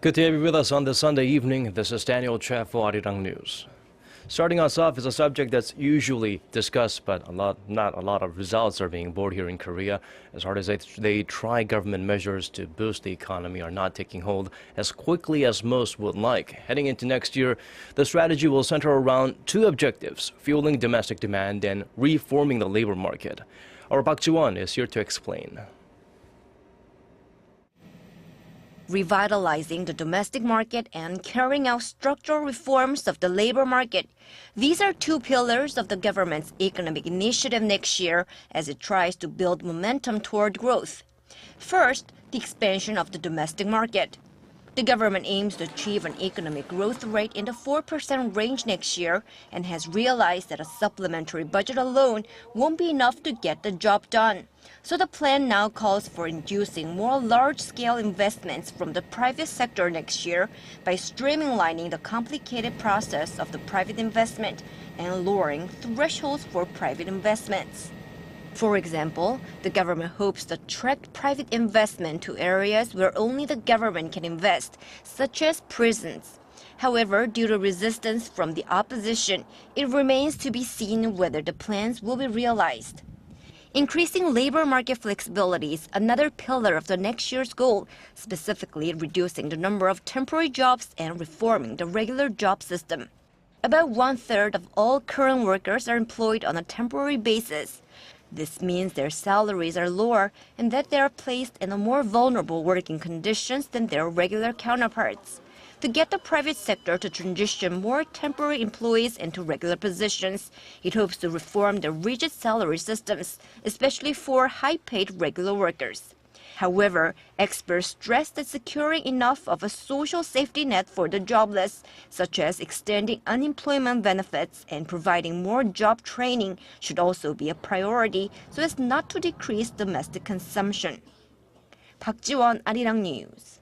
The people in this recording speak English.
Good to have you with us on this Sunday evening. This is Untitled Chapter for Arirang News. Starting us off is a subject that's usually discussed, but not a lot of results are being born here in Korea. As hard as they try, government measures to boost the economy are not taking hold as quickly as most would like. Heading into next year, the strategy will center around two objectives: fueling domestic demand and reforming the labor market. Our Park Ji-won is here to explain. Revitalizing the domestic market and carrying out structural reforms of the labor market. These are two pillars of the government's economic initiative next year as it tries to build momentum toward growth. First, the expansion of the domestic market. The government aims to achieve an economic growth rate in the 4% range next year and has realized that a supplementary budget alone won't be enough to get the job done. So the plan now calls for inducing more large-scale investments from the private sector next year by streamlining the complicated process of the private investment and lowering thresholds for private investments. For example, the government hopes to attract private investment to areas where only the government can invest, such as prisons. However, due to resistance from the opposition, it remains to be seen whether the plans will be realized. Increasing labor market flexibility is another pillar of the next year's goal, specifically reducing the number of temporary jobs and reforming the regular job system. About 1/3 of all current workers are employed on a temporary basis. This means their salaries are lower and that they are placed in a more vulnerable working conditions than their regular counterparts. To get the private sector to transition more temporary employees into regular positions, it hopes to reform the rigid salary systems, especially for high-paid regular workers. However, experts stress that securing enough of a social safety net for the jobless, such as extending unemployment benefits and providing more job training, should also be a priority so as not to decrease domestic consumption. Park Ji-won, Arirang News.